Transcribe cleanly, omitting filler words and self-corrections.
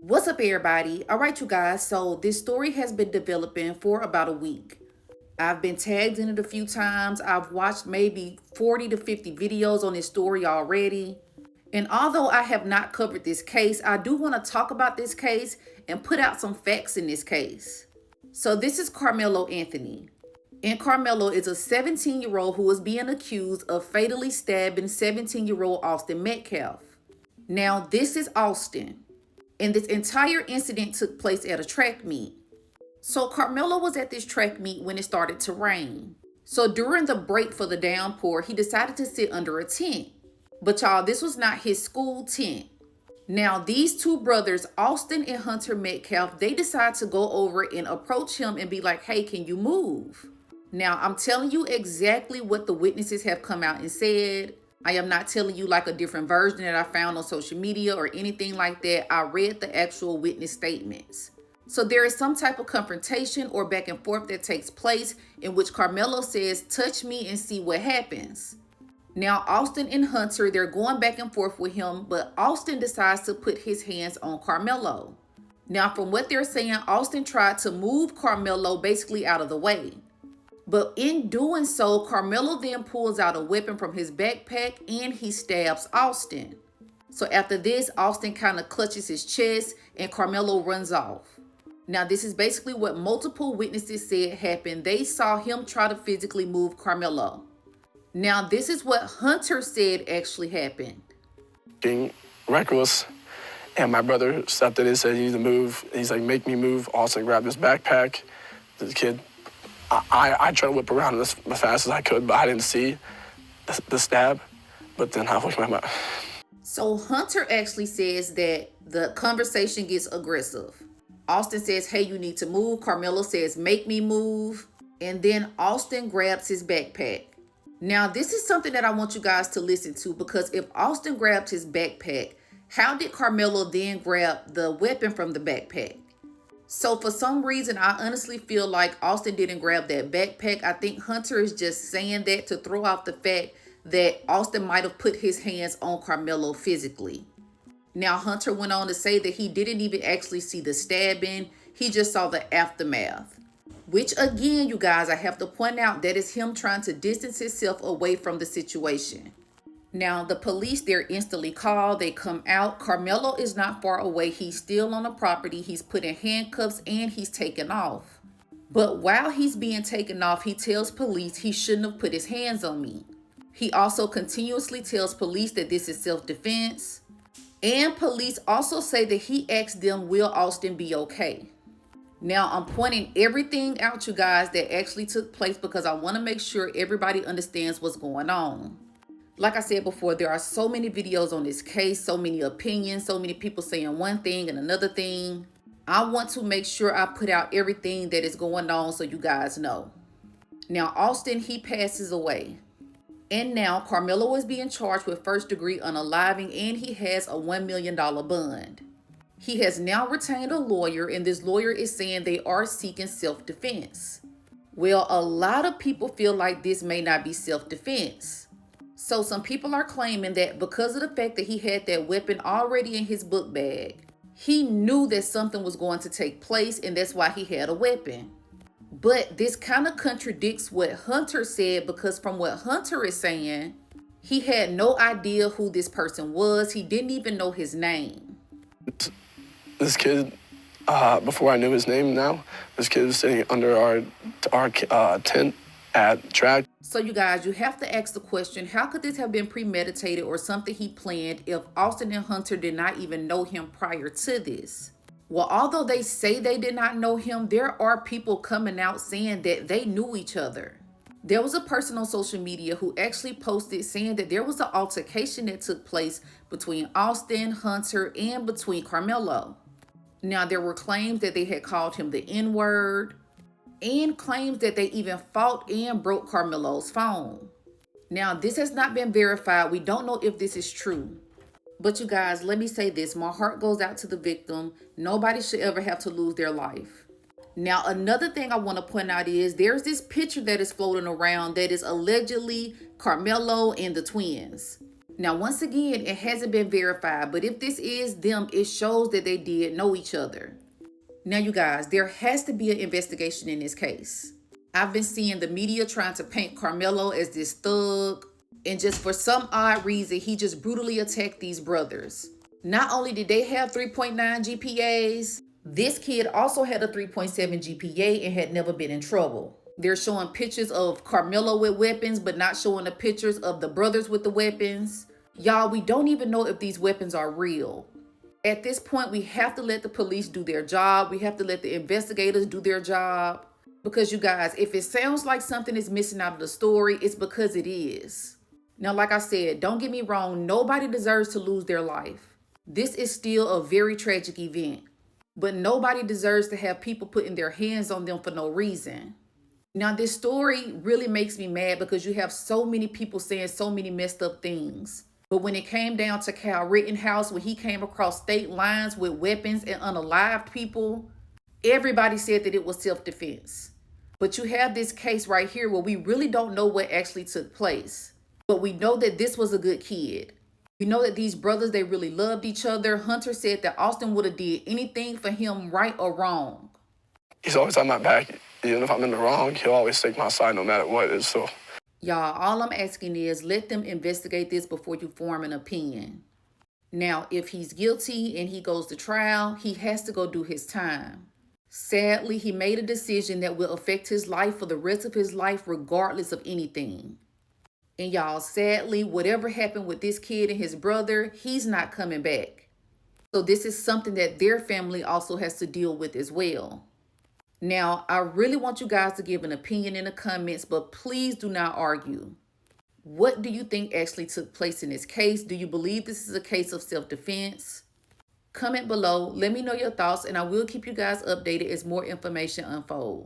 What's up, everybody? All right, you guys. So this story has been developing for about a week. I've been tagged in it a few times. I've watched maybe 40 to 50 videos on this story already. And although I have not covered this case, I do want to talk about this case and put out some facts in this case. So this is Carmelo Anthony. And Carmelo is a 17-year-old who is being accused of fatally stabbing 17-year-old Austin Metcalf. Now, this is Austin. And this entire incident took place at a track meet. So Carmelo was at this track meet when it started to rain. So during the break for the downpour, he decided to sit under a tent. But y'all, this was not his school tent. Now, these two brothers, Austin and Hunter Metcalf, they decide to go over and approach him and be like, hey, can you move? Now, I'm telling you exactly what the witnesses have come out and said. I am not telling you like a different version that I found on social media or anything like that. I read the actual witness statements. So there is some type of confrontation or back and forth that takes place in which Carmelo says, touch me and see what happens. Now, Austin and Hunter, they're going back and forth with him, but Austin decides to put his hands on Carmelo. Now, from what they're saying, Austin tried to move Carmelo basically out of the way. But in doing so, Carmelo then pulls out a weapon from his backpack and he stabs Austin. So after this, Austin kind of clutches his chest and Carmelo runs off. Now, this is basically what multiple witnesses said happened. They saw him try to physically move Carmelo. Now, this is what Hunter said actually happened. Being reckless, and my brother stepped in and said, you need to move. He's like, make me move. Austin grabbed his backpack. The kid, I tried to whip around as fast as I could, but I didn't see the stab. But then I looked at my mouth. So Hunter actually says that the conversation gets aggressive. Austin says, hey, you need to move. Carmelo says, make me move. And then Austin grabs his backpack. Now, this is something that I want you guys to listen to, because if Austin grabbed his backpack, how did Carmelo then grab the weapon from the backpack? So for some reason, I honestly feel like Austin didn't grab that backpack. I think Hunter is just saying that to throw out the fact that Austin might have put his hands on Carmelo physically. Now, Hunter went on to say that he didn't even actually see the stabbing. He just saw the aftermath. Which again, you guys, I have to point out that is him trying to distance himself away from the situation. Now, the police, they're instantly called. They come out. Carmelo is not far away. He's still on the property. He's put in handcuffs and he's taken off. But while he's being taken off, he tells police he shouldn't have put his hands on me. He also continuously tells police that this is self-defense. And police also say that he asked them, will Austin be okay? Now, I'm pointing everything out, you guys, that actually took place because I want to make sure everybody understands what's going on. Like I said before, there are so many videos on this case, so many opinions, so many people saying one thing and another thing. I want to make sure I put out everything that is going on so you guys know. Now, Austin, he passes away. And now Carmelo is being charged with first-degree unaliving and he has a $1 million bond. He has now retained a lawyer, and this lawyer is saying they are seeking self-defense. Well, a lot of people feel like this may not be self-defense. So some people are claiming that because of the fact that he had that weapon already in his book bag, he knew that something was going to take place and that's why he had a weapon. But this kind of contradicts what Hunter said, because from what Hunter is saying, he had no idea who this person was. He didn't even know his name. This kid, before I knew his name now, this kid was sitting under our tent at track. So you guys, you have to ask the question, how could this have been premeditated or something he planned if Austin and Hunter did not even know him prior to this? Well, although they say they did not know him, there are people coming out saying that they knew each other. There was a person on social media who actually posted saying that there was an altercation that took place between Austin, Hunter, and between Carmelo. Now, there were claims that they had called him the N-word and claims that they even fought and broke Carmelo's phone. Now, this has not been verified. We don't know if this is true. But you guys, let me say this. My heart goes out to the victim. Nobody should ever have to lose their life. Now, another thing I want to point out is there's this picture that is floating around that is allegedly Carmelo and the twins. Now, once again, it hasn't been verified, but if this is them, it shows that they did know each other. Now, you guys, there has to be an investigation in this case. I've been seeing the media trying to paint Carmelo as this thug, and just for some odd reason, he just brutally attacked these brothers. Not only did they have 3.9 GPAs, this kid also had a 3.7 GPA and had never been in trouble. They're showing pictures of Carmelo with weapons, but not showing the pictures of the brothers with the weapons. Y'all, we don't even know if these weapons are real. At this point, we have to let the police do their job. We have to let the investigators do their job. Because you guys, if it sounds like something is missing out of the story, it's because it is. Now, like I said, don't get me wrong, nobody deserves to lose their life. This is still a very tragic event. But nobody deserves to have people putting their hands on them for no reason. Now, this story really makes me mad because you have so many people saying so many messed up things. But when it came down to Kyle Rittenhouse, when he came across state lines with weapons and unalived people, everybody said that it was self-defense. But you have this case right here where we really don't know what actually took place. But we know that this was a good kid. We know that these brothers, they really loved each other. Hunter said that Austin would have did anything for him, right or wrong. He's always on my back. Even if I'm in the wrong, he'll always take my side no matter what it is. So, y'all, all I'm asking is let them investigate this before you form an opinion. Now, if he's guilty and he goes to trial, he has to go do his time. Sadly, he made a decision that will affect his life for the rest of his life, regardless of anything. And y'all, sadly, whatever happened with this kid and his brother, he's not coming back. So this is something that their family also has to deal with as well. Now, I really want you guys to give an opinion in the comments, but please do not argue. What do you think actually took place in this case? Do you believe this is a case of self-defense? Comment below, let me know your thoughts, and I will keep you guys updated as more information unfolds.